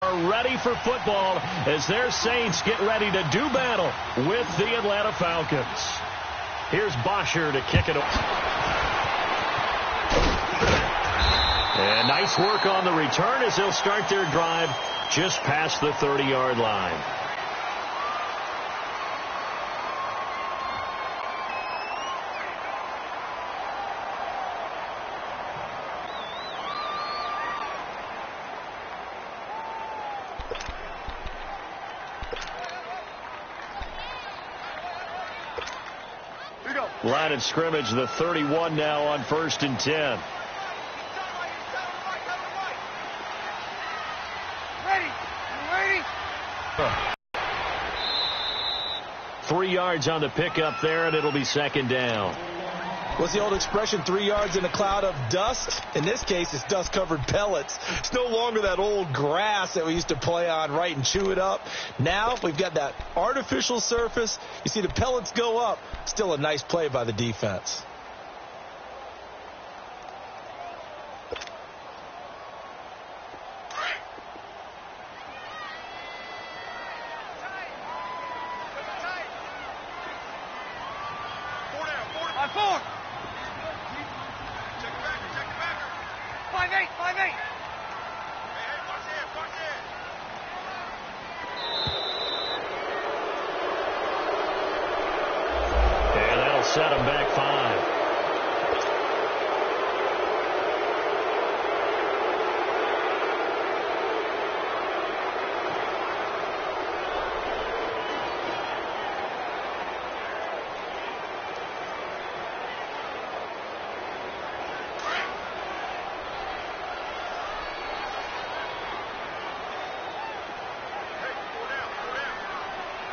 are ready for football as their Saints get ready to do battle with the Atlanta Falcons. Here's Bosher to kick it off. And nice work on the return as they'll start their drive just past the 30-yard line. Line of scrimmage, the 31 now on 1st and 10. Ready? 3 yards on the pickup there, and it'll be 2nd down. What's the old expression, 3 yards in a cloud of dust? In this case, it's dust-covered pellets. It's no longer that old grass that we used to play on, right, and chew it up. Now we've got that artificial surface. You see the pellets go up. Still a nice play by the defense. Set him back 5.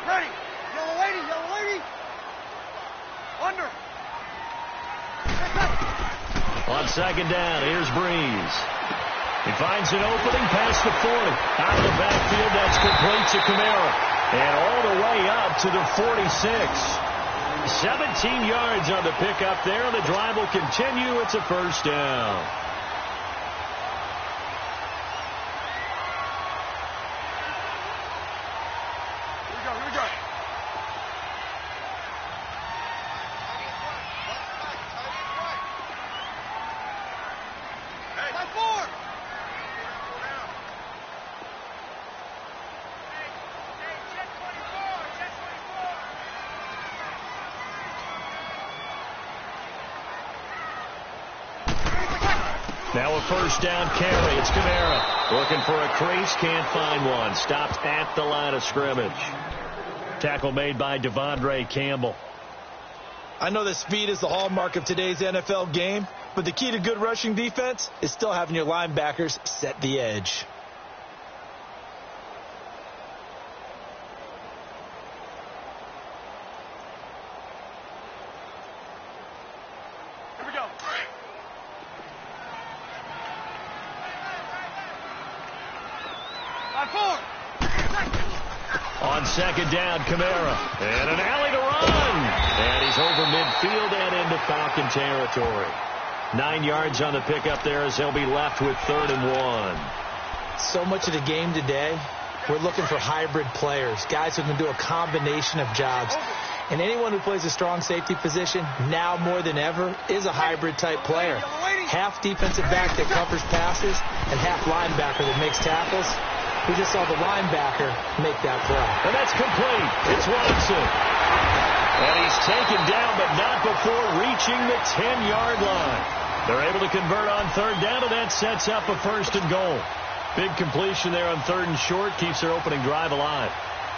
Ready? Yellow lady. Under. On 2nd down, here's Breeze. He finds an opening past the 40. Out of the backfield, that's complete to Kamara. And all the way up to the 46. 17 yards on the pickup there. The drive will continue. It's a 1st down. Here we go. Now a 1st down carry. It's Kamara. Looking for a crease. Can't find one. Stopped at the line of scrimmage. Tackle made by Devondre Campbell. I know that speed is the hallmark of today's NFL game, but the key to good rushing defense is still having your linebackers set the edge. Here we go. On 2nd down, Kamara. And an alley to run. And he's over midfield and into Falcon territory. 9 yards on the pickup there as he'll be left with 3rd and 1. So much of the game today, we're looking for hybrid players, guys who can do a combination of jobs. And anyone who plays a strong safety position, now more than ever, is a hybrid-type player. Half defensive back that covers passes and half linebacker that makes tackles. We just saw the linebacker make that play. And that's complete. It's Watson. And he's taken down, but not before reaching the 10-yard line. They're able to convert on 3rd down, and that sets up a 1st and goal. Big completion there on 3rd and short. Keeps their opening drive alive.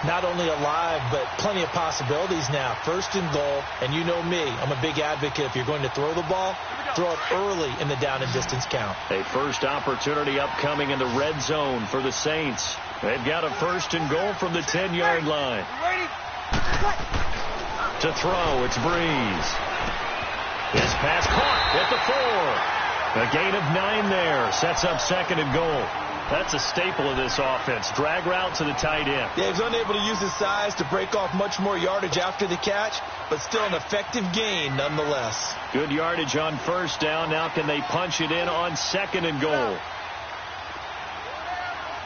Not only alive, but plenty of possibilities now. 1st and goal, and you know me. I'm a big advocate. If you're going to throw the ball, throw it early in the down and distance count. A first opportunity upcoming in the red zone for the Saints. They've got a 1st and goal from the 10-yard line. To throw, it's Breeze. His pass caught at the 4. A gain of 9 there. Sets up 2nd and goal. That's a staple of this offense. Drag route to the tight end. Yeah, he's unable to use his size to break off much more yardage after the catch, but still an effective gain nonetheless. Good yardage on 1st down. Now can they punch it in on 2nd and goal?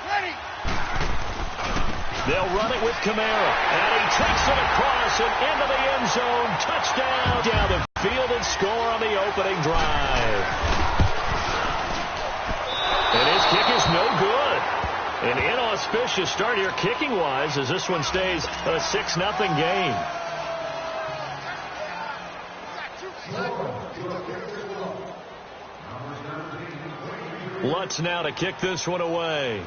Ready. They'll run it with Kamara. And he takes it across and into the end zone. Touchdown down the field and score on the opening drive. And his kick is no good. An inauspicious start here kicking-wise as this one stays a 6-0 game. Lutz now to kick this one away.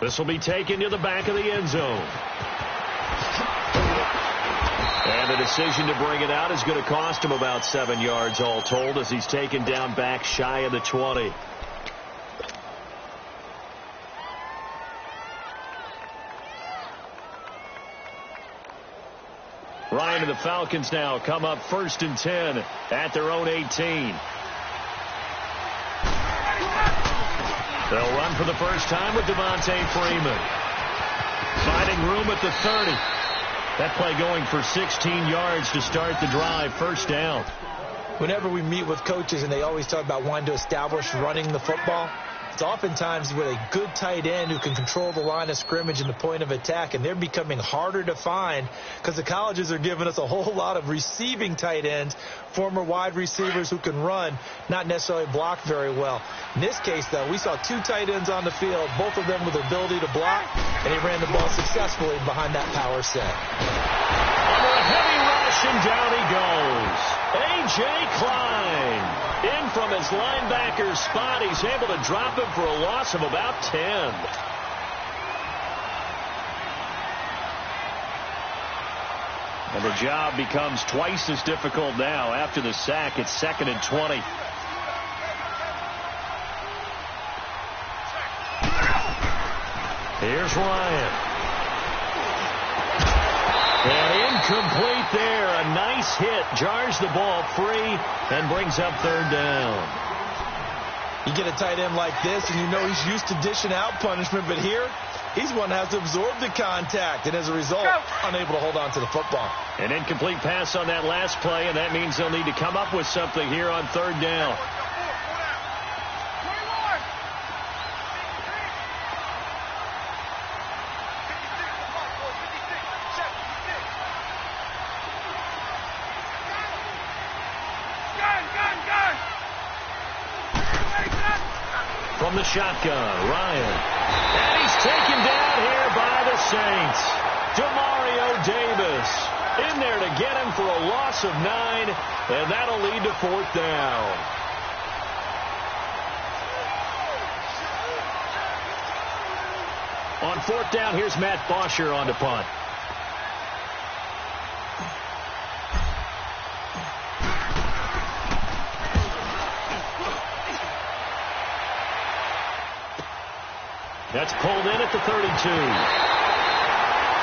This will be taken to the back of the end zone. And the decision to bring it out is going to cost him about 7 yards all told as he's taken down back shy of the 20. Ryan and the Falcons now come up 1st and 10 at their own 18. They'll run for the first time with Devontae Freeman. Finding room at the 30. That play going for 16 yards to start the drive. First down. Whenever we meet with coaches and they always talk about wanting to establish running the football, it's oftentimes with a good tight end who can control the line of scrimmage and the point of attack, and they're becoming harder to find because the colleges are giving us a whole lot of receiving tight ends, former wide receivers who can run, not necessarily block very well. In this case, though, we saw 2 tight ends on the field, both of them with the ability to block, and he ran the ball successfully behind that power set. Under a heavy rush, and down he goes. A.J. Klein. In from his linebacker spot, he's able to drop him for a loss of about 10. And the job becomes twice as difficult now after the sack. It's 2nd and 20. Here's Ryan. And incomplete there. A nice hit. Jars the ball free and brings up 3rd down. You get a tight end like this, and you know he's used to dishing out punishment, but here, he's one that has to absorb the contact, and as a result, unable to hold on to the football. An incomplete pass on that last play, and that means they'll need to come up with something here on 3rd down. From the shotgun, Ryan. And he's taken down here by the Saints. Demario Davis in there to get him for a loss of 9, and that'll lead to 4th down. On 4th down, here's Matt Bosher on the punt. That's pulled in at the 32.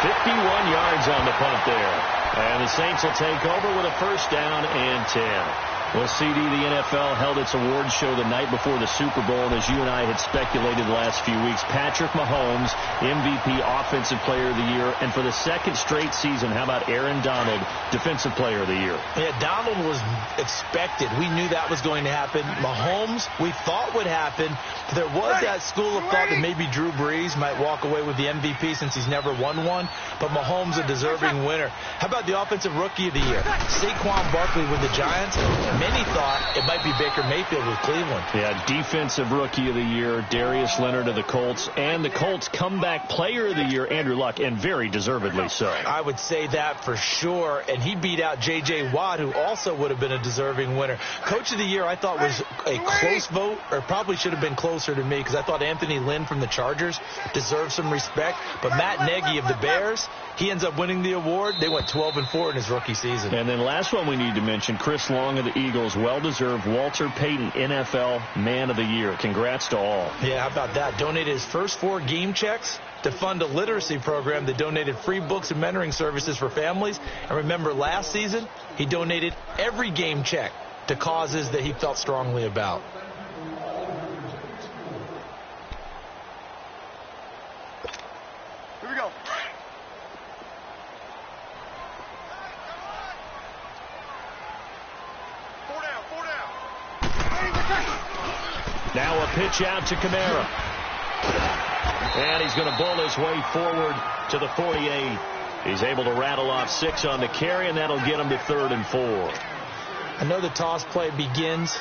51 yards on the punt there. And the Saints will take over with a 1st down and 10. Well, CD, the NFL held its awards show the night before the Super Bowl, and as you and I had speculated the last few weeks, Patrick Mahomes, MVP, Offensive Player of the Year, and for the 2nd straight season, how about Aaron Donald, Defensive Player of the Year? Yeah, Donald was expected. We knew that was going to happen. Mahomes, we thought would happen. There was that school of thought that maybe Drew Brees might walk away with the MVP since he's never won one, but Mahomes a deserving winner. How about the Offensive Rookie of the Year? Saquon Barkley with the Giants. Many thought it might be Baker Mayfield with Cleveland. Yeah, Defensive Rookie of the Year, Darius Leonard of the Colts, and the Colts Comeback Player of the Year, Andrew Luck, and very deservedly so. I would say that for sure, and he beat out J.J. Watt, who also would have been a deserving winner. Coach of the Year, I thought was a close vote, or probably should have been closer to me, because I thought Anthony Lynn from the Chargers deserved some respect, but Matt Nagy of the Bears, he ends up winning the award. They went 12-4 in his rookie season. And then last one we need to mention, Chris Long of the Eagles, well-deserved Walter Payton NFL Man of the Year. Congrats to all. Yeah, how about that? Donated his first 4 game checks to fund a literacy program that donated free books and mentoring services for families. And remember, last season, he donated every game check to causes that he felt strongly about. Here we go. Now a pitch out to Kamara. And he's going to bull his way forward to the 48. He's able to rattle off 6 on the carry, and that'll get him to 3rd and 4. I know the toss play begins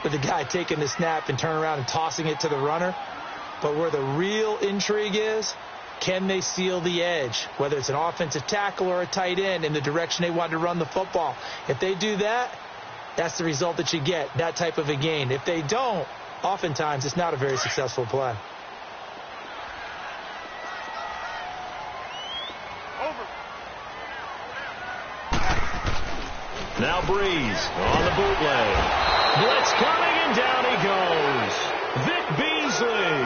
with the guy taking the snap and turning around and tossing it to the runner. But where the real intrigue is, can they seal the edge, whether it's an offensive tackle or a tight end, in the direction they want to run the football? If they do that, that's the result that you get, that type of a gain. If they don't, oftentimes it's not a very successful play. Now Breeze on the bootleg. Blitz coming, and down he goes. Vic Beasley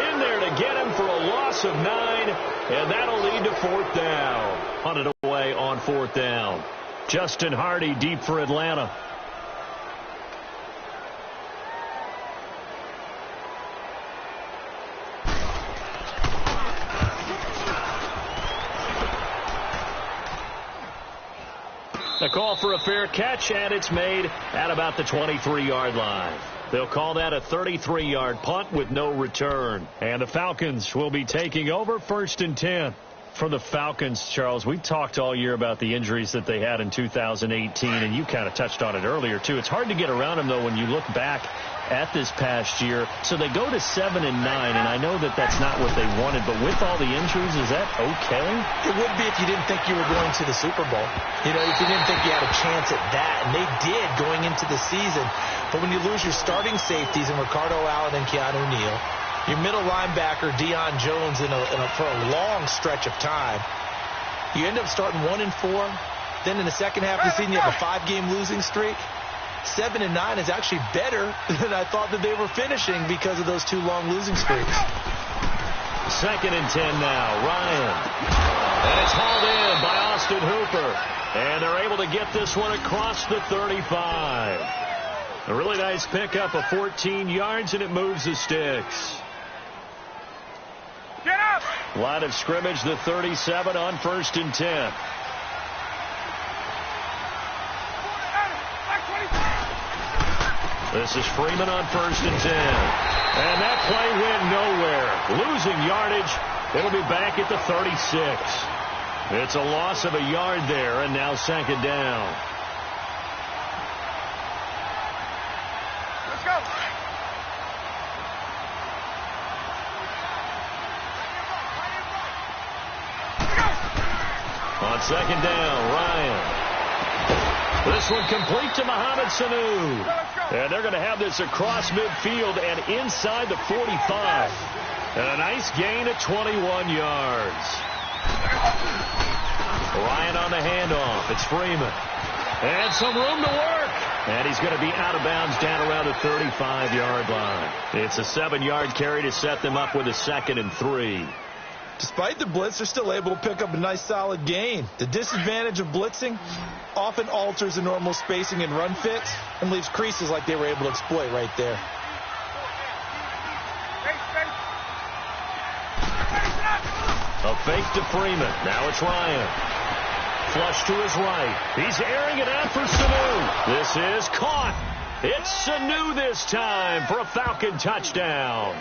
in there to get him for a loss of 9, and that'll lead to 4th down. Punted away on 4th down. Justin Hardy deep for Atlanta. A call for a fair catch, and it's made at about the 23-yard line. They'll call that a 33-yard punt with no return. And the Falcons will be taking over 1st and 10. For the Falcons, Charles, we talked all year about the injuries that they had in 2018, and you kind of touched on it earlier, too. It's hard to get around them, though, when you look back at this past year. So they go to 7 and 9, and I know that that's not what they wanted, but with all the injuries, is that okay? It would be if you didn't think you were going to the Super Bowl. You know, if you didn't think you had a chance at that, and they did going into the season. But when you lose your starting safeties in Ricardo Allen and Keanu Neal, your middle linebacker, Deion Jones, for a long stretch of time, you end up starting 1 and 4. Then in the second half of the season, you have a 5-game losing streak. 7 and 9 is actually better than I thought that they were finishing because of those 2 long losing streaks. 2nd and 10 now. Ryan. And it's hauled in by Austin Hooper. And they're able to get this one across the 35. A really nice pickup of 14 yards, and it moves the sticks. Get up! Line of scrimmage, the 37 on 1st and 10. This is Freeman on 1st and 10. And that play went nowhere. Losing yardage. It'll be back at the 36. It's a loss of a yard there, and now 2nd down. Let's go! On 2nd down, Ryan. This one complete to Mohamed Sanu. And they're going to have this across midfield and inside the 45. And a nice gain of 21 yards. Ryan on the handoff. It's Freeman. And some room to work. And he's going to be out of bounds down around the 35-yard line. It's a 7-yard carry to set them up with a 2nd and 3. Despite the blitz, they're still able to pick up a nice solid gain. The disadvantage of blitzing often alters the normal spacing and run fits and leaves creases like they were able to exploit right there. A fake to Freeman. Now it's Ryan. Flush to his right. He's airing it out for Sanu. This is caught. It's Sanu this time for a Falcon touchdown.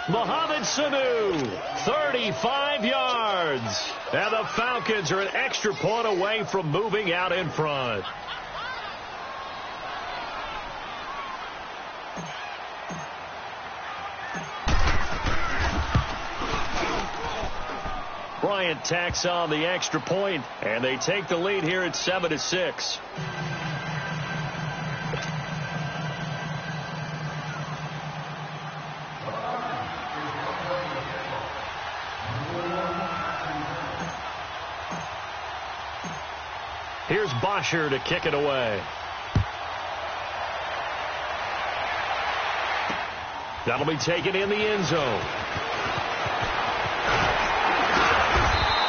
Mohamed Sanu, 35 yards. And the Falcons are an extra point away from moving out in front. Bryant tacks on the extra point, and they take the lead here at 7-6. Here's Bosher to kick it away. That'll be taken in the end zone.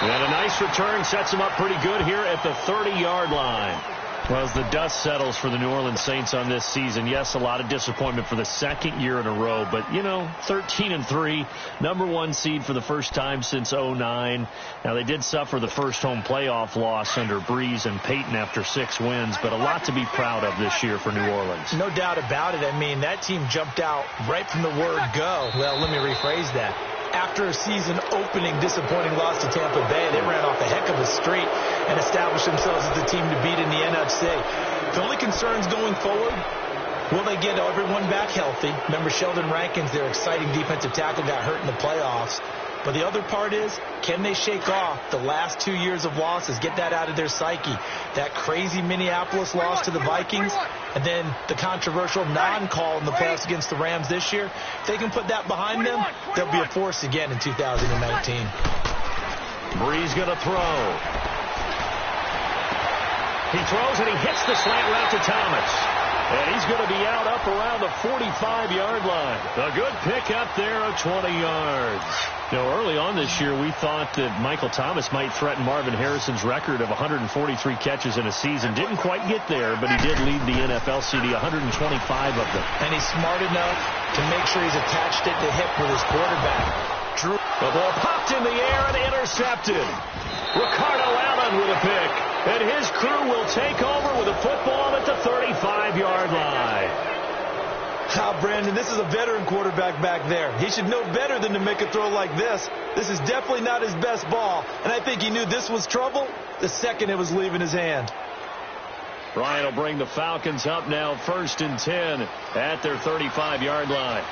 And a nice return sets him up pretty good here at the 30-yard line. Well, as the dust settles for the New Orleans Saints on this season, yes, a lot of disappointment for the second year in a row. But, 13-3, number one seed for the first time since 2009. Now, they did suffer the first home playoff loss under Breeze and Peyton after 6 wins, but a lot to be proud of this year for New Orleans. No doubt about it. I mean, that team jumped out right from the word go. Well, let me rephrase that. After a season-opening disappointing loss to Tampa Bay, they ran off a heck of a streak and established themselves as the team to beat in the NFC. The only concerns going forward, will they get everyone back healthy? Remember, Sheldon Rankins, their exciting defensive tackle, got hurt in the playoffs. But the other part is, can they shake off the last 2 years of losses, get that out of their psyche? That crazy Minneapolis loss to the Vikings, and then the controversial non-call in the playoffs against the Rams this year. If they can put that behind them, they'll be a force again in 2019. Breeze going to throw. He throws and he hits the slant route to Thomas. And he's going to be out up around the 45-yard line. A good pick up there of 20 yards. Early on this year, we thought that Michael Thomas might threaten Marvin Harrison's record of 143 catches in a season. Didn't quite get there, but he did lead the NFL CD, 125 of them. And he's smart enough to make sure he's attached at the hip with his quarterback. The ball popped in the air and intercepted. Ricardo Allen with a pick. And his crew will take over with a football at the 35-yard line. Brandon, this is a veteran quarterback back there. He should know better than to make a throw like this. This is definitely not his best ball. And I think he knew this was trouble the second it was leaving his hand. Ryan will bring the Falcons up now 1st and 10 at their 35-yard line.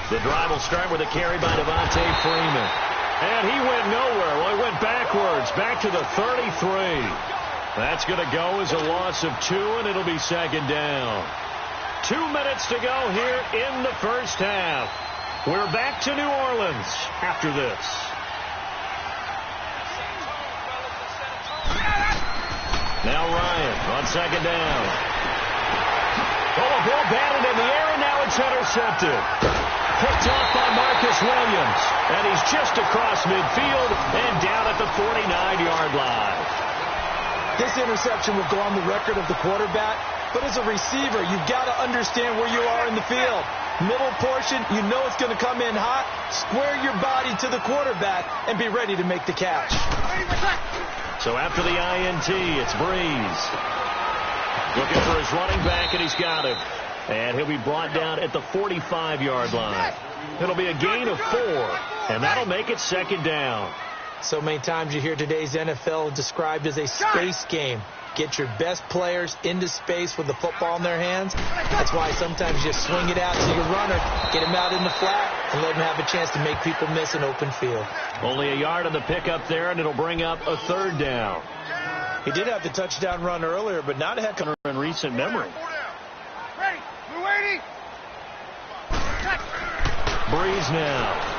The drive will start with a carry by Devontae Freeman. And he went nowhere. Well, he went backwards, back to the 33. That's going to go as a loss of 2, and it'll be 2nd down. 2 minutes to go here in the first half. We're back to New Orleans after this. Now Ryan on 2nd down. Oh, a ball batted in the air, and now it's intercepted. Picked off by Marcus Williams. And he's just across midfield and down at the 49-yard line. This interception will go on the record of the quarterback, but as a receiver, you've got to understand where you are in the field. Middle portion, you know it's going to come in hot. Square your body to the quarterback and be ready to make the catch. So after the INT, it's Breeze. Looking for his running back, and he's got him. And he'll be brought down at the 45-yard line. It'll be a gain of 4, and that'll make it 2nd down. So many times you hear today's NFL described as a space game. Get your best players into space with the football in their hands. That's why sometimes you just swing it out to your runner, get him out in the flat, and let him have a chance to make people miss an open field. Only a yard on the pickup there, and it'll bring up a 3rd down. He did have the touchdown run earlier, but not a heck of a in recent memory. Ready. We're waiting. Breeze now.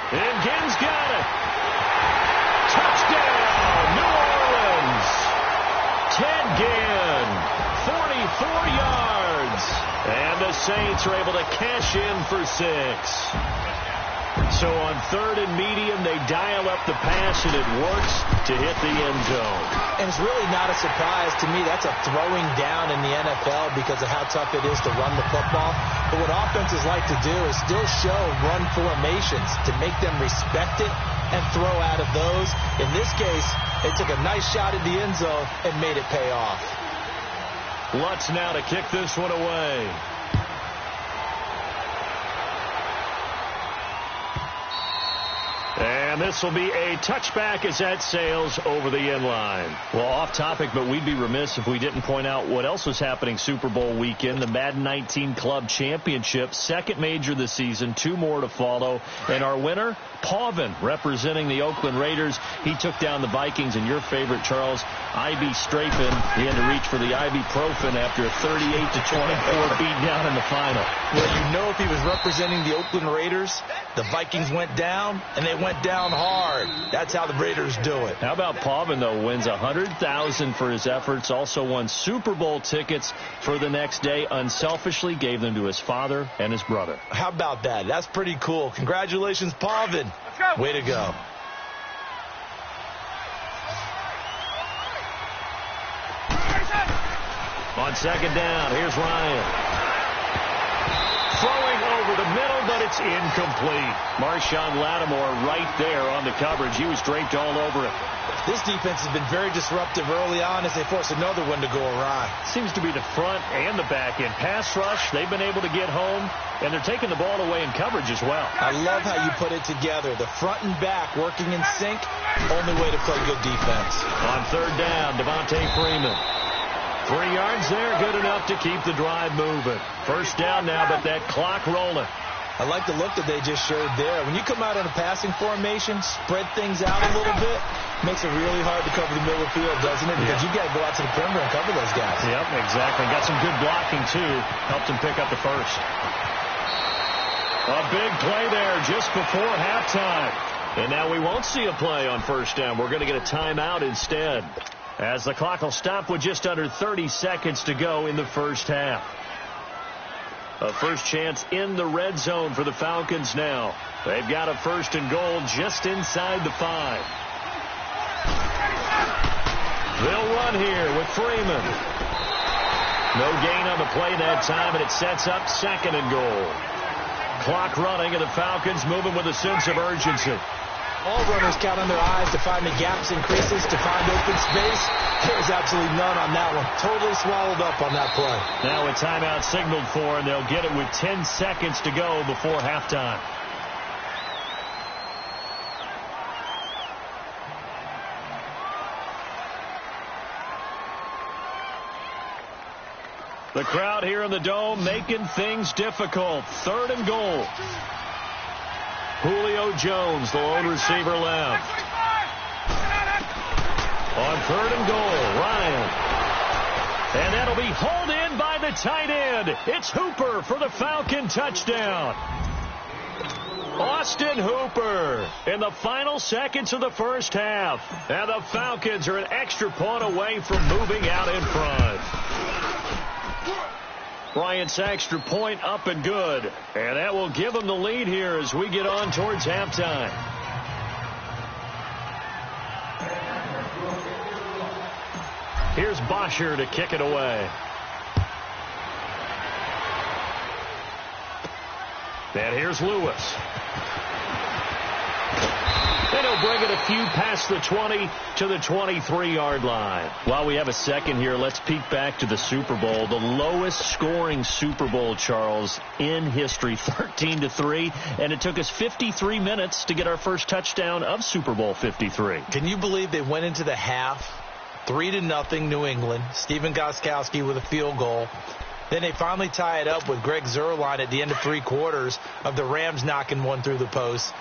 And Ginn's got it. Touchdown, New Orleans. Ted Ginn, 44 yards. And the Saints are able to cash in for 6. So on 3rd and medium, they dial up the pass, and it works to hit the end zone. And it's really not a surprise to me. That's a throwing down in the NFL because of how tough it is to run the football. But what offenses like to do is still show run formations to make them respect it and throw out of those. In this case, they took a nice shot at the end zone and made it pay off. Lutz now to kick this one away. And this will be a touchback as that sails over the end line. Well, off topic, but we'd be remiss if we didn't point out what else was happening Super Bowl weekend. The Madden 19 Club Championship, 2nd major this season, 2 more to follow. And our winner, Pauvin, representing the Oakland Raiders. He took down the Vikings, and your favorite, Charles, Ivy Strafin. He had to reach for the ibuprofen after a 38-24 beatdown in the final. Well, you know if he was representing the Oakland Raiders, the Vikings went down, and they went down down hard. That's how the Raiders do it. How about Pavin, though, wins $100,000 for his efforts, also won Super Bowl tickets for the next day, unselfishly gave them to his father and his brother. How about that? That's pretty cool. Congratulations, Pavin. Way to go. On second down, here's Ryan. Throwing over the middle, but it's incomplete. Marshawn Lattimore right there on the coverage. He was draped all over it. This defense has been very disruptive early on as they force another one to go awry. Seems to be the front and the back end. Pass rush, they've been able to get home, and they're taking the ball away in coverage as well. I love how you put it together. The front and back working in sync, only way to play good defense. On third down, Devontae Freeman. 3 yards there, good enough to keep the drive moving. First down now, but that clock rolling. I like the look that they just showed there. When you come out in a passing formation, spread things out a little bit, makes it really hard to cover the middle of the field, doesn't it? Because you got to go out to the perimeter and cover those guys. Yep, exactly. Got some good blocking, too. Helped him pick up the first. A big play there just before halftime. And now we won't see a play on first down. We're going to get a timeout instead, as the clock will stop with just under 30 seconds to go in the first half. A first chance in the red zone for the Falcons now. They've got a first and goal just inside the 5. They'll run here with Freeman. No gain on the play that time, and it sets up second and goal. Clock running, and the Falcons moving with a sense of urgency. All runners count on their eyes to find the gaps and creases, to find open space. There's absolutely none on that one. Totally swallowed up on that play. Now a timeout signaled for, and they'll get it with 10 seconds to go before halftime. The crowd here in the Dome making things difficult. Third and goal. Julio Jones, the lone receiver left. On third and goal, Ryan. And that'll be hauled in by the tight end. It's Hooper for the Falcon touchdown. Austin Hooper in the final seconds of the first half. And the Falcons are an extra point away from moving out in front. Bryant's extra point up and good. And that will give them the lead here as we get on towards halftime. Here's Bosher to kick it away. And here's Lewis. And he'll bring it a few past the 20 to the 23-yard line. While we have a second here, let's peek back to the Super Bowl. The lowest scoring Super Bowl, Charles, in history, 13-3. And it took us 53 minutes to get our first touchdown of Super Bowl 53. Can you believe they went into the half 3-0 New England? Stephen Gostkowski with a field goal. Then they finally tie it up with Greg Zuerlein at the end of 3 quarters of the Rams knocking one through the post.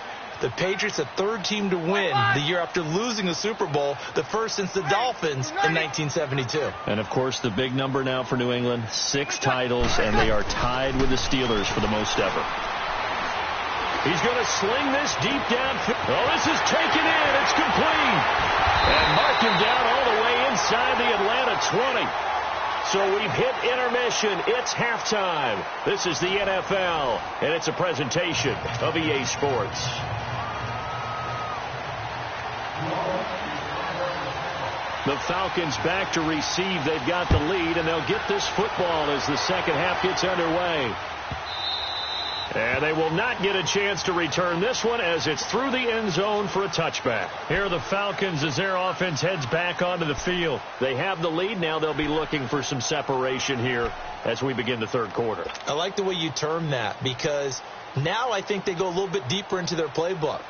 The Patriots, a third team to win the year after losing a Super Bowl, the first since the Dolphins in 1972. And, of course, the big number now for New England, 6 titles, and they are tied with the Steelers for the most ever. He's going to sling this deep down. Oh, this is taken in. It's complete. And mark him down all the way inside the Atlanta 20. So we've hit intermission. It's halftime. This is the NFL, and it's a presentation of EA Sports. The Falcons back to receive. They've got the lead, and they'll get this football as the second half gets underway. And they will not get a chance to return this one as it's through the end zone for a touchback. Here are the Falcons as their offense heads back onto the field. They have the lead. Now they'll be looking for some separation here as we begin the third quarter. I like the way you term that, because now I think they go a little bit deeper into their playbook.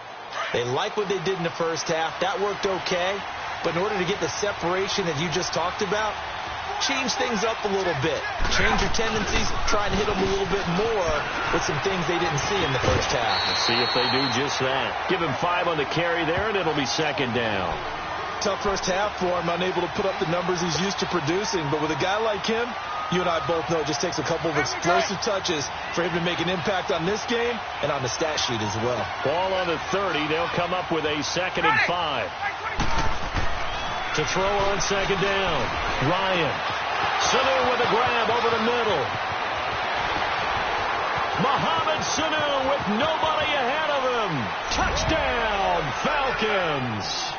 They like what they did in the first half. That worked okay. But in order to get the separation that you just talked about, change things up a little bit. Change your tendencies. Try and hit them a little bit more with some things they didn't see in the first half. Let's see if they do just that. Give him 5 on the carry there, and it'll be second down. Tough first half for him, unable to put up the numbers he's used to producing. But with a guy like him, you and I both know it just takes a couple of explosive touches for him to make an impact on this game and on the stat sheet as well. Ball on the 30. They'll come up with a 2nd and 5. To throw on 2nd down. Ryan. Sanu with a grab over the middle. Mohamed Sanu with nobody ahead of him. Touchdown, Falcons.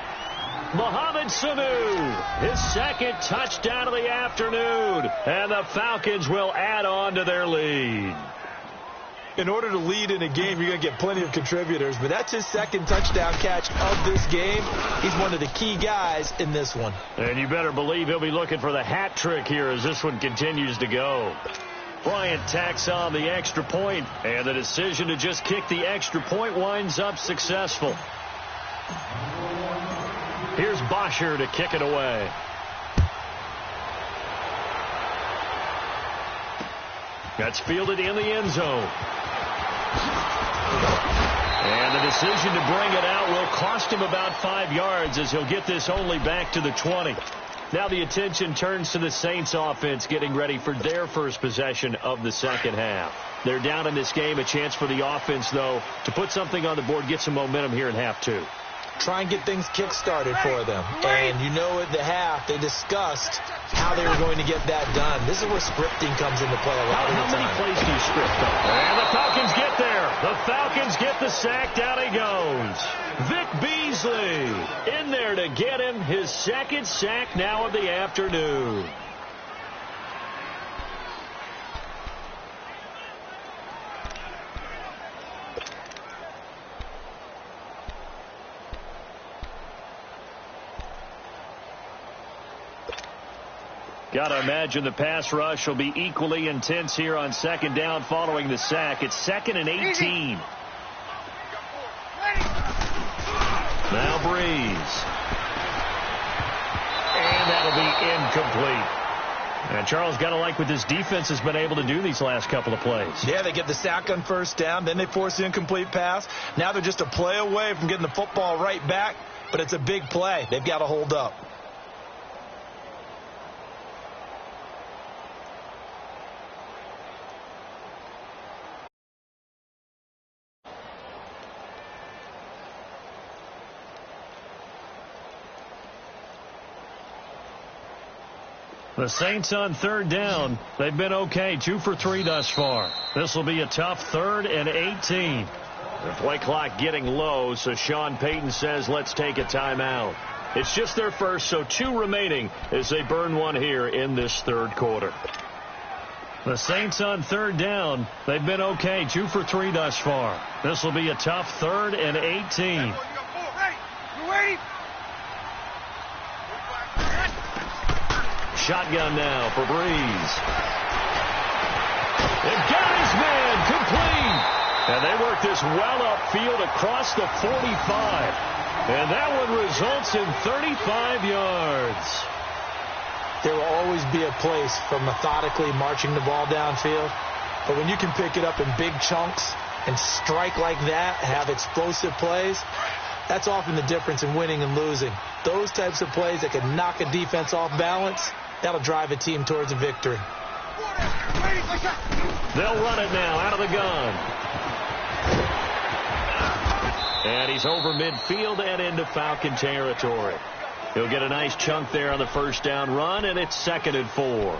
Mohamed Sanu, his 2nd touchdown of the afternoon. And the Falcons will add on to their lead. In order to lead in a game, you're going to get plenty of contributors, but that's his 2nd touchdown catch of this game. He's one of the key guys in this one. And you better believe he'll be looking for the hat trick here as this one continues to go. Bryant tacks on the extra point, and the decision to just kick the extra point winds up successful. Here's Bosher to kick it away. That's fielded in the end zone. And the decision to bring it out will cost him about 5 yards as he'll get this only back to the 20. Now the attention turns to the Saints offense getting ready for their first possession of the second half. They're down in this game. A chance for the offense, though, to put something on the board, get some momentum here in half 2. Try and get things kick-started for them. And you know at the half, they discussed how they were going to get that done. This is where scripting comes into play a lot of the time. How many plays do you script up? And the Falcons get there. The Falcons get the sack. Down he goes. Vic Beasley in there to get him his 2nd sack now of the afternoon. Got to imagine the pass rush will be equally intense here on 2nd down following the sack. It's 2nd and 18. Now Breeze. And that'll be incomplete. And Charles, got to like what this defense has been able to do these last couple of plays. Yeah, they get the sack on 1st down, then they force the incomplete pass. Now they're just a play away from getting the football right back, but it's a big play. They've got to hold up. The Saints on 3rd down. They've been okay. 2 for 3 thus far. This will be a tough 3rd and 18. The play clock getting low, so Sean Payton says let's take a timeout. It's just their first, so 2 remaining as they burn one here in this 3rd quarter. The Saints on 3rd down. They've been okay. 2 for 3 thus far. This will be a tough 3rd and 18. Shotgun now for Breeze. They've got his man complete. And they work this well upfield across the 45. And that one results in 35 yards. There will always be a place for methodically marching the ball downfield. But when you can pick it up in big chunks and strike like that, have explosive plays, that's often the difference in winning and losing. Those types of plays that can knock a defense off balance, that'll drive a team towards a victory. They'll run it now out of the gun. And he's over midfield and into Falcon territory. He'll get a nice chunk there on the 1st down run, and it's 2nd and 4.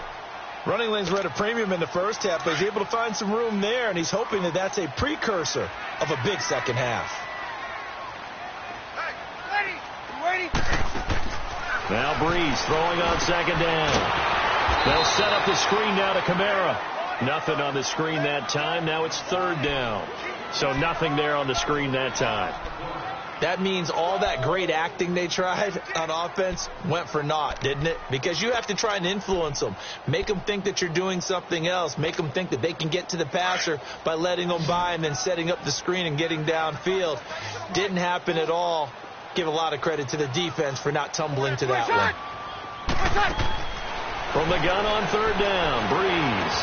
Running lanes were at a premium in the first half, but he's able to find some room there, and he's hoping that that's a precursor of a big second half. Now Breeze throwing on 2nd down. They'll set up the screen now to Kamara. Nothing on the screen that time. Now it's 3rd down. So nothing there on the screen that time. That means all that great acting they tried on offense went for naught, didn't it? Because you have to try and influence them. Make them think that you're doing something else. Make them think that they can get to the passer by letting them by and then setting up the screen and getting downfield. Didn't happen at all. Give a lot of credit to the defense for not tumbling to that one. From the gun on 3rd down, Breeze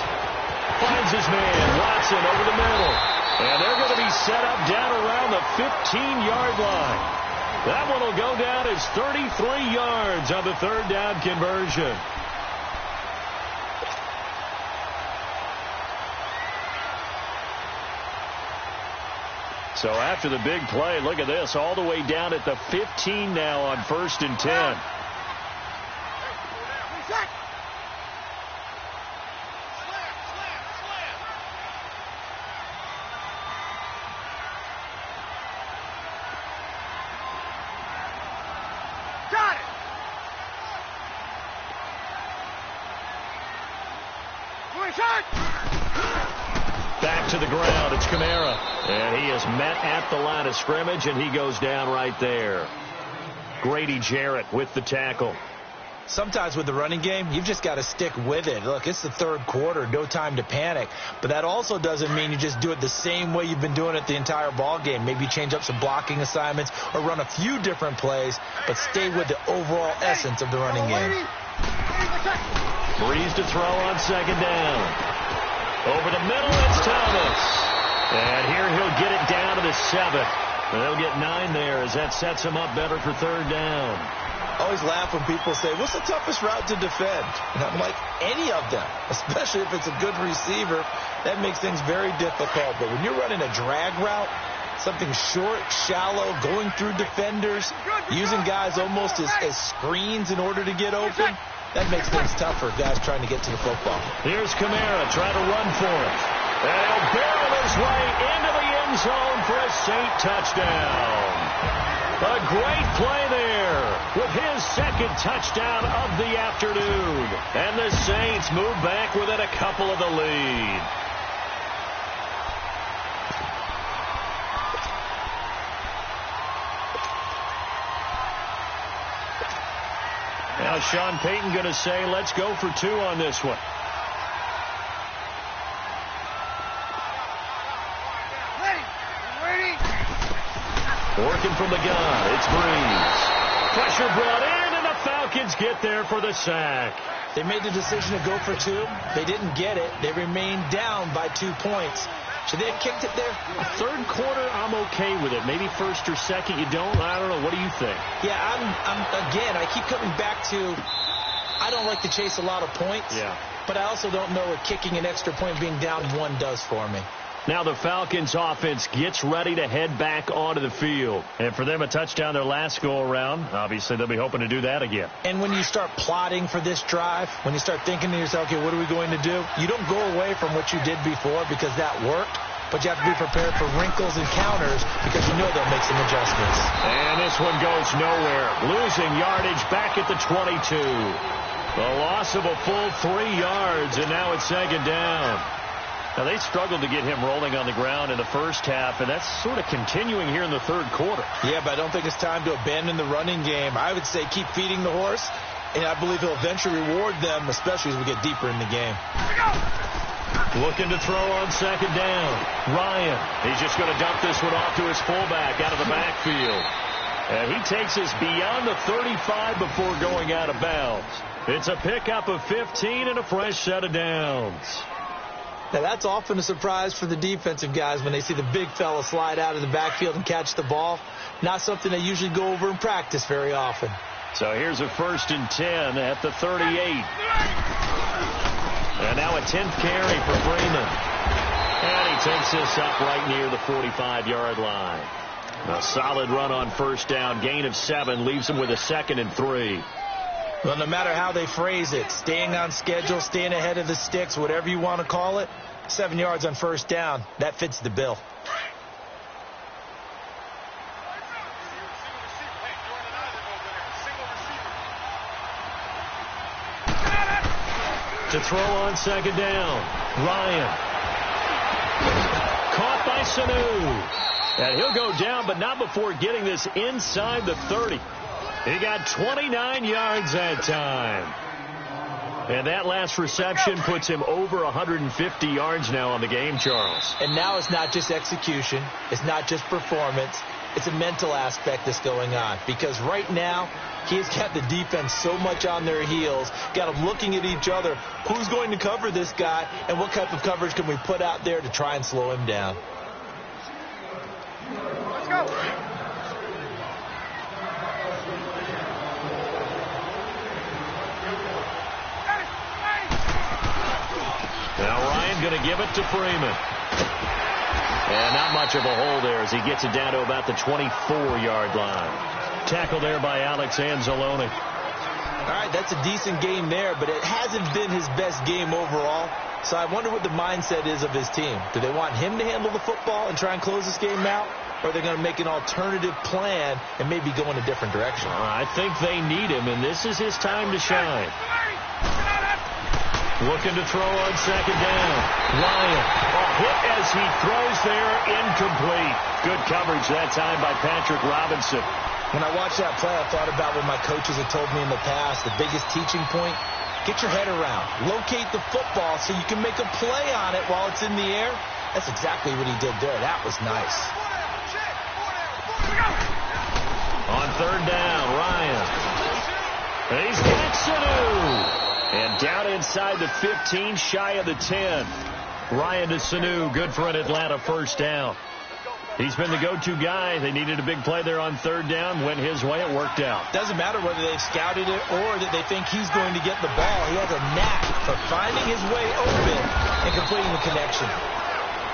finds his man, Watson, over the middle. And they're going to be set up down around the 15-yard line. That one will go down as 33 yards on the third down conversion. So after the big play, look at this, all the way down at the 15 now on 1st and 10. Back to the ground, it's Kamara. And he is met at the line of scrimmage, and he goes down right there. Grady Jarrett with the tackle. Sometimes with the running game, you've just got to stick with it. Look, it's the third quarter, no time to panic. But that also doesn't mean you just do it the same way you've been doing it the entire ball game. Maybe change up some blocking assignments or run a few different plays, but stay with the overall essence of the running game. Breeze to throw on 2nd down. Over the middle, it's Thomas. And here he'll get it down to the 7. They'll get 9 there as that sets him up better for 3rd down. I always laugh when people say, what's the toughest route to defend? And I'm like, any of them, especially if it's a good receiver. That makes things very difficult. But when you're running a drag route, something short, shallow, going through defenders, using guys almost as screens in order to get open, that makes things tougher, guys trying to get to the football. Here's Kamara trying to run for it. And he'll barrel his way into the end zone for a Saint touchdown. A great play there with his 2nd touchdown of the afternoon. And the Saints move back within a couple of the lead. Now Sean Payton going to say, let's go for 2 on this one. Working from the gun, it's Breeze. Pressure brought in, and the Falcons get there for the sack. They made the decision to go for 2. They didn't get it. They remained down by 2 points. Should they have kicked it there? A 3rd quarter, I'm okay with it. Maybe 1st or 2nd, you don't? I don't know. What do you think? Yeah, again, I keep coming back to I don't like to chase a lot of points. Yeah. But I also don't know what kicking an extra point being down 1 does for me. Now the Falcons offense gets ready to head back onto the field. And for them, a touchdown their last go-around. Obviously, they'll be hoping to do that again. And when you start plotting for this drive, when you start thinking to yourself, okay, what are we going to do? You don't go away from what you did before because that worked. But you have to be prepared for wrinkles and counters because you know they'll make some adjustments. And this one goes nowhere. Losing yardage back at the 22. The loss of a full 3 yards, and now it's 2nd down. Now, they struggled to get him rolling on the ground in the first half, and that's sort of continuing here in the 3rd quarter. Yeah, but I don't think it's time to abandon the running game. I would say keep feeding the horse, and I believe he'll eventually reward them, especially as we get deeper in the game. Looking to throw on 2nd down. Ryan, he's just going to dump this one off to his fullback out of the backfield. And he takes us beyond the 35 before going out of bounds. It's a pickup of 15 and a fresh set of downs. Now, that's often a surprise for the defensive guys when they see the big fella slide out of the backfield and catch the ball. Not something they usually go over in practice very often. So here's a 1st and 10 at the 38. And now a 10th carry for Freeman. And he takes this up right near the 45-yard line. A solid run on 1st down. Gain of 7 leaves him with a 2nd and 3. Well, no matter how they phrase it, staying on schedule, staying ahead of the sticks, whatever you want to call it, 7 yards on 1st down, that fits the bill. To throw on 2nd down, Ryan. Caught by Sanu. And he'll go down, but not before getting this inside the 30. He got 29 yards that time. And that last reception puts him over 150 yards now on the game, Charles. And now it's not just execution. It's not just performance. It's a mental aspect that's going on. Because right now, he's got the defense so much on their heels, got them looking at each other. Who's going to cover this guy, and what type of coverage can we put out there to try and slow him down? Let's go. going to give it to Freeman. And not much of a hole there as he gets it down to about the 24-yard line. Tackle there by Alex Anzalone. All right, that's a decent game there, but it hasn't been his best game overall. So I wonder what the mindset is of his team. Do they want him to handle the football and try and close this game out? Or are they going to make an alternative plan and maybe go in a different direction? I think they need him, and this is his time to shine. Looking to throw on second down. Ryan, a hit as he throws there, incomplete. Good coverage that time by Patrick Robinson. When I watched that play, I thought about what my coaches had told me in the past. The biggest teaching point, get your head around. Locate the football so you can make a play on it while it's in the air. That's exactly what he did there. That was nice. On third down, Ryan. He's got Sanu. And down inside the 15, shy of the 10. Ryan to Sanu, good for an Atlanta first down. He's been the go-to guy. They needed a big play there on third down. Went his way. It worked out. Doesn't matter whether they've scouted it or that they think he's going to get the ball. He has a knack for finding his way open and completing the connection.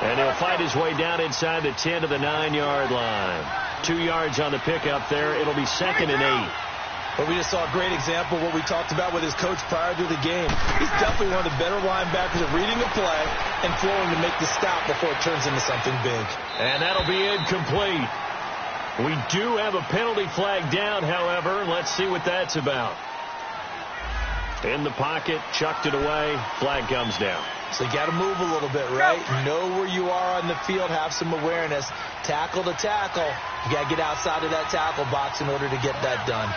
And he'll fight his way down inside the 10 to the 9-yard line. 2 yards on the pickup there. It'll be 2nd and 8. But we just saw a great example of what we talked about with his coach prior to the game. He's definitely one of the better linebackers at reading the play and flowing to make the stop before it turns into something big. And that'll be incomplete. We do have a penalty flag down, however. Let's see what that's about. In the pocket, chucked it away. Flag comes down. So you got to move a little bit, right? Know where you are on the field, have some awareness. Tackle to tackle. You got to get outside of that tackle box in order to get that done.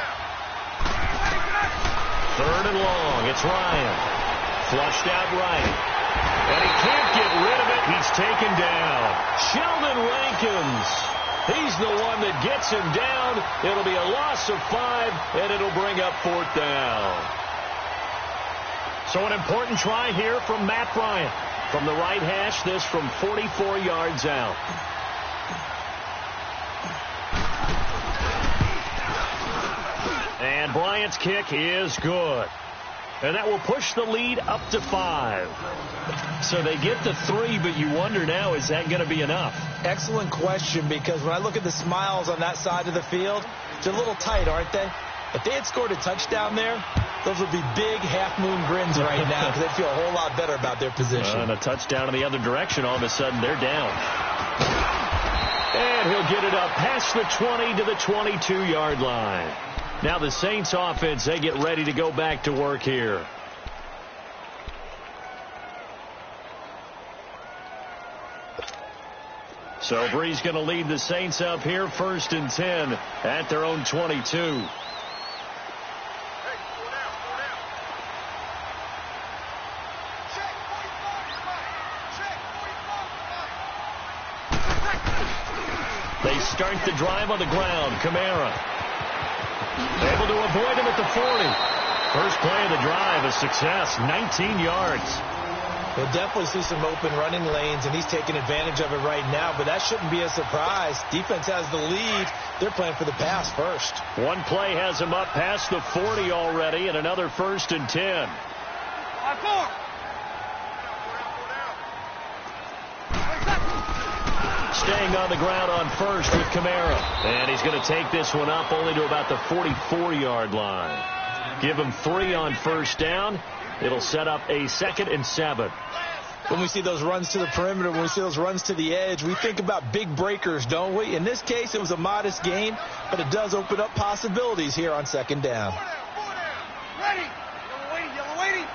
Third and long. It's Ryan. Flushed out right. And he can't get rid of it. He's taken down. Sheldon Rankins. He's the one that gets him down. It'll be a loss of 5, and it'll bring up 4th down. So an important try here from Matt Bryant. From the right hash, this from 44 yards out. And Bryant's kick is good. And that will push the lead up to 5. So they get the 3, but you wonder now, is that going to be enough? Excellent question, because when I look at the smiles on that side of the field, they're a little tight, aren't they? If they had scored a touchdown there, those would be big half-moon grins right now because they feel a whole lot better about their position. And a touchdown in the other direction, all of a sudden they're down. And he'll get it up past the 20 to the 22-yard line. Now the Saints offense, they get ready to go back to work here. So Bree's going to lead the Saints up here, 1st and 10 at their own 22. They start the drive on the ground. Kamara able to avoid him at the 40. First play of the drive, a success, 19 yards. We'll definitely see some open running lanes, and he's taking advantage of it right now, but that shouldn't be a surprise. Defense has the lead. They're playing for the pass first. One play has him up past the 40 already, and another 1st and 10. Staying on the ground on first with Kamara. And he's going to take this one up only to about the 44-yard line. Give him 3 on first down. It'll set up a 2nd and 7. When we see those runs to the perimeter, when we see those runs to the edge, we think about big breakers, don't we? In this case, it was a modest gain, but it does open up possibilities here on 2nd down. Ready. Yellow waiting.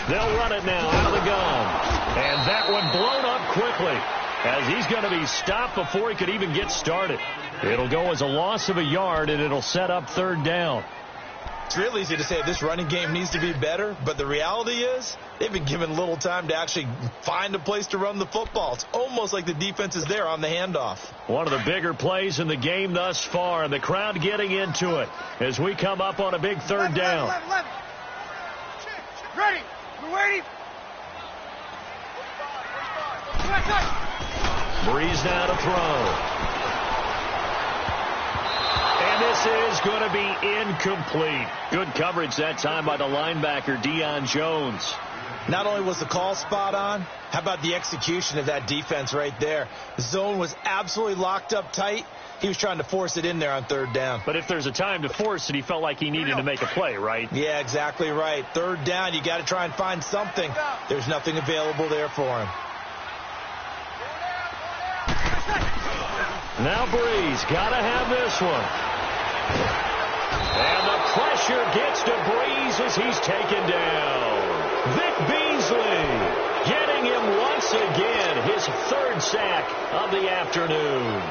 They'll run it now out of the gun. And that one blown up quickly as he's going to be stopped before he could even get started. It'll go as a loss of a yard, and it'll set up 3rd down. It's real easy to say this running game needs to be better, but the reality is they've been given little time to actually find a place to run the football. It's almost like the defense is there on the handoff. One of the bigger plays in the game thus far, and the crowd getting into it as we come up on a big 3rd down. Ready. We're waiting. Breeze now to throw. And this is going to be incomplete. Good coverage that time by the linebacker, Deion Jones. Not only was the call spot on, how about the execution of that defense right there? The zone was absolutely locked up tight. He was trying to force it in there on third down. But if there's a time to force it, he felt like he needed to make a play, right? Yeah, exactly right. Third down, you got to try and find something. There's nothing available there for him. Now Breeze got to have this one. And the pressure gets to Breeze as he's taken down. Vic Beasley getting him once again, his third sack of the afternoon.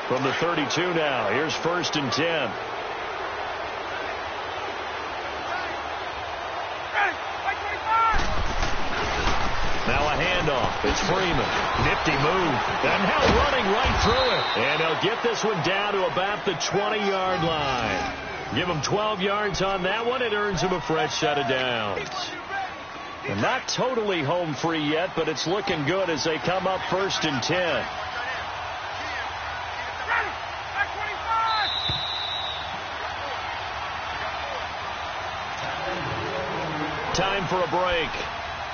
From the 32 now, here's 1st and 10. Now a handoff. It's Freeman. Nifty move. And now running right through it. And they'll get this one down to about the 20-yard line. Give him 12 yards on that one. It earns him a fresh set of downs. And not totally home free yet, but it's looking good as they come up 1st and 10. Time for a break.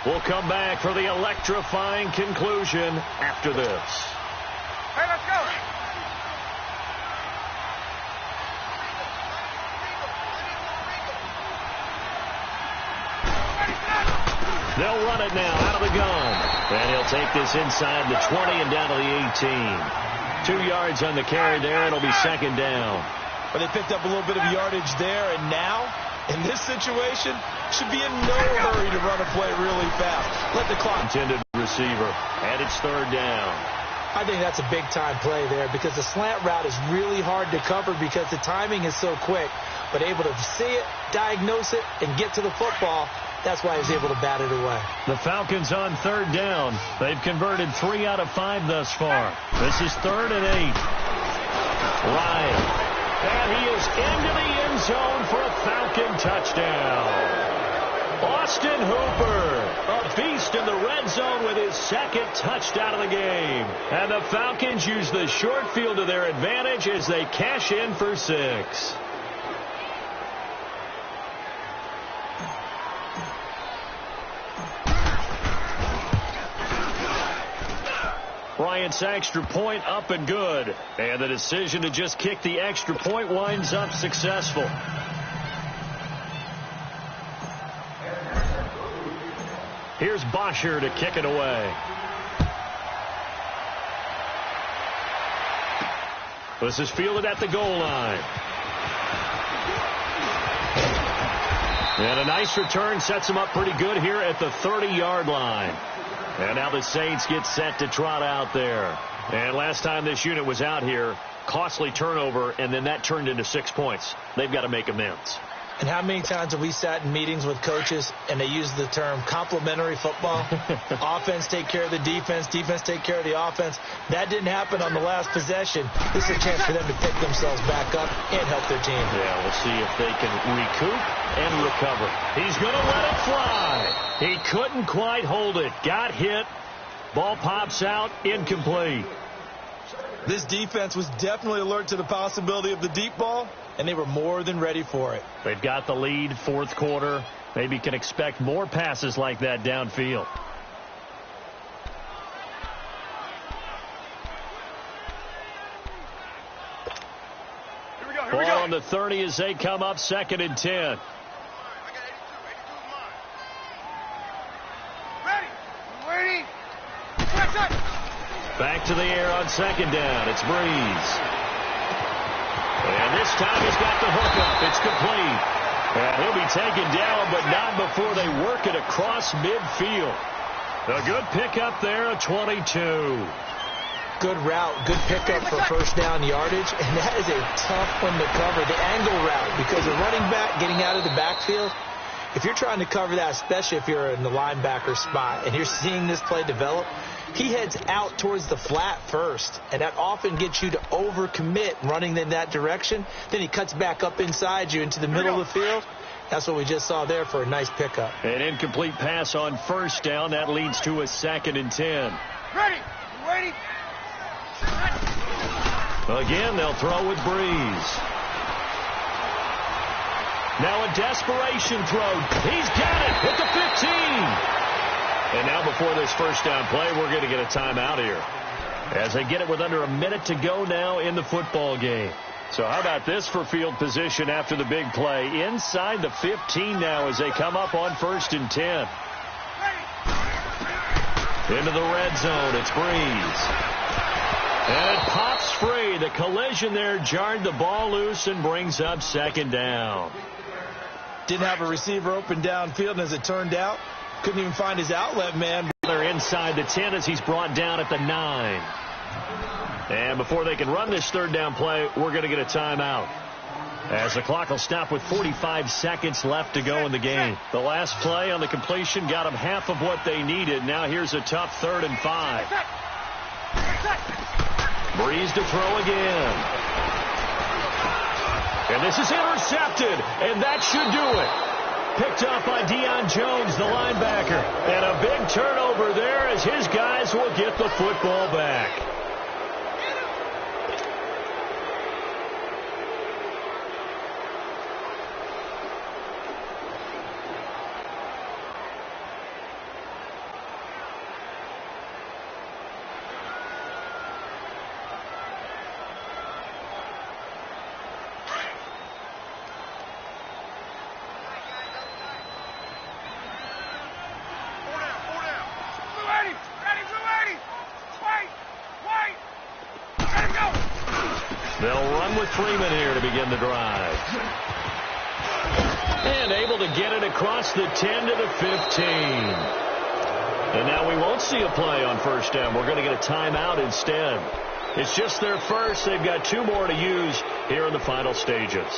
We'll come back for the electrifying conclusion after this. Hey, let's go. They'll run it now out of the gun. And he'll take this inside the 20 and down to the 18. 2 yards on the carry there. It'll be 2nd down. But they picked up a little bit of yardage there, and now, in this situation, should be in no hurry to run a play really fast. Let the clock. Intended receiver, and it's 3rd down. I think that's a big-time play there because the slant route is really hard to cover because the timing is so quick. But able to see it, diagnose it, and get to the football, that's why he's able to bat it away. The Falcons on 3rd down. They've converted 3 out of 5 thus far. This is 3rd and 8. Ryan. And he is into the end zone for a Falcon touchdown. Austin Hooper, a beast in the red zone with his 2nd touchdown of the game. And the Falcons use the short field to their advantage as they cash in for 6. Bryant's extra point up and good. And the decision to just kick the extra point winds up successful. Here's Bosher to kick it away. This is fielded at the goal line. And a nice return sets him up pretty good here at the 30-yard line. And now the Saints get set to trot out there. And last time this unit was out here, costly turnover, and then that turned into 6 points. They've got to make amends. And how many times have we sat in meetings with coaches and they use the term complementary football? Offense take care of the defense, defense take care of the offense. That didn't happen on the last possession. This is a chance for them to pick themselves back up and help their team. Yeah, we'll see if they can recoup and recover. He's going to let it fly. He couldn't quite hold it. Got hit. Ball pops out. Incomplete. This defense was definitely alert to the possibility of the deep ball, and they were more than ready for it. They've got the lead, 4th quarter. Maybe can expect more passes like that downfield. Ball on the 30 as they come up 2nd and 10. Back to the air on 2nd down. It's Breeze. And this time he's got the hook up. It's complete. And he'll be taken down, but not before they work it across midfield. A good pickup there, a 22. Good route, good pickup for 1st down yardage, and that is a tough one to cover. The angle route, because the running back getting out of the backfield, if you're trying to cover that, especially if you're in the linebacker spot and you're seeing this play develop, he heads out towards the flat first, and that often gets you to overcommit running in that direction. Then he cuts back up inside you into the middle of the field. That's what we just saw there for a nice pickup. An incomplete pass on 1st down. That leads to a 2nd and 10. Ready. You waiting? Again, they'll throw with Breeze. Now a desperation throw. He's got it at the 15. And now before this first down play, we're going to get a timeout here, as they get it with under a minute to go now in the football game. So how about this for field position after the big play? Inside the 15 now as they come up on 1st and 10. Into the red zone, it's Breeze. And it pops free. The collision there jarred the ball loose and brings up 2nd down. Didn't have a receiver open downfield, and as it turned out, couldn't even find his outlet man. They're inside the 10 as he's brought down at the 9. And before they can run this 3rd down play, we're going to get a timeout, as the clock will stop with 45 seconds left to go in the game. The last play on the completion got them half of what they needed. Now here's a tough 3rd and 5. Breeze to throw again. And this is intercepted, and that should do it. Picked up by Deion Jones, the linebacker. And a big turnover there as his guys will get the football back. They'll run with Freeman here to begin the drive. And able to get it across the 10 to the 15. And now we won't see a play on 1st down. We're going to get a timeout instead. It's just their first. They've got 2 more to use here in the final stages.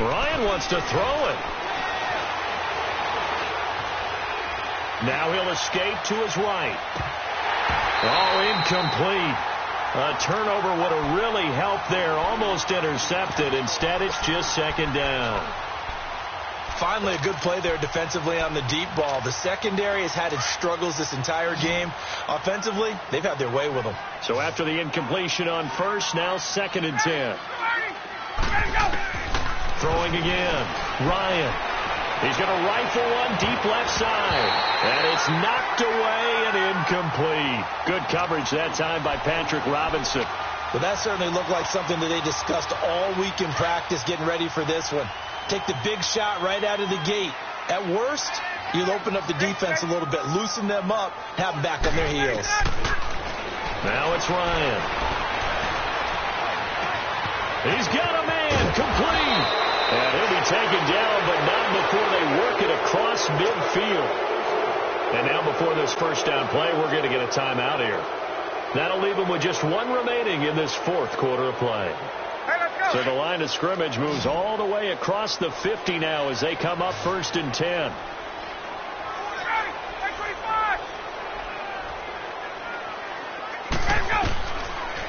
Ryan wants to throw it. Now he'll escape to his right. Oh, incomplete. A turnover would have really helped there. Almost intercepted. Instead, it's just 2nd down. Finally, a good play there defensively on the deep ball. The secondary has had its struggles this entire game. Offensively, they've had their way with them. So after the incompletion on 1st, now 2nd and 10. Throwing again. Ryan. He's going to rifle one deep left side. And it's knocked away and incomplete. Good coverage that time by Patrick Robinson. Well, that certainly looked like something that they discussed all week in practice getting ready for this one. Take the big shot right out of the gate. At worst, you'll open up the defense a little bit, loosen them up, have them back on their heels. Now it's Ryan. He's got a man complete. And he'll be taken down, but not before they work it across midfield. And now before this 1st down play, we're going to get a timeout here. That'll leave them with just 1 remaining in this 4th quarter of play. So the line of scrimmage moves all the way across the 50 now as they come up 1st and 10.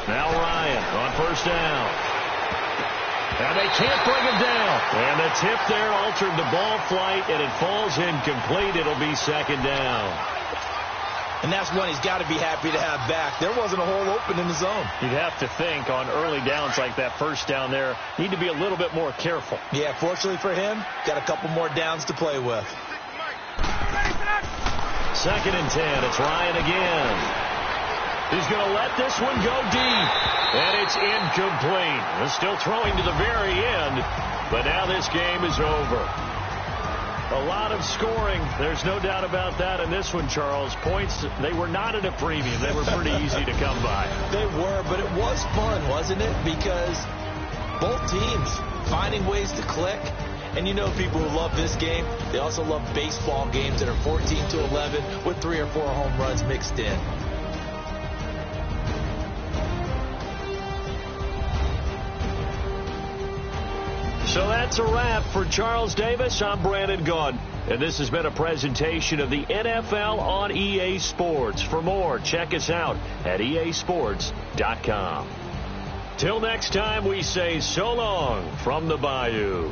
Now Ryan on 1st down. And they can't bring him down. And the tip there altered the ball flight, and it falls incomplete. It'll be 2nd down. And that's one he's got to be happy to have back. There wasn't a hole open in the zone. You'd have to think on early downs like that 1st down there, need to be a little bit more careful. Yeah, fortunately for him, got a couple more downs to play with. 2nd and 10. It's Ryan again. He's going to let this one go deep. And it's incomplete. They're still throwing to the very end. But now this game is over. A lot of scoring. There's no doubt about that in this one, Charles. Points, they were not at a premium. They were pretty easy to come by. They were, but it was fun, wasn't it? Because both teams finding ways to click. And you know people who love this game, they also love baseball games that are 14-11 with 3 or 4 home runs mixed in. So that's a wrap for Charles Davis. I'm Brandon Gaudin, and this has been a presentation of the NFL on EA Sports. For more, check us out at easports.com. Till next time, we say so long from the Bayou.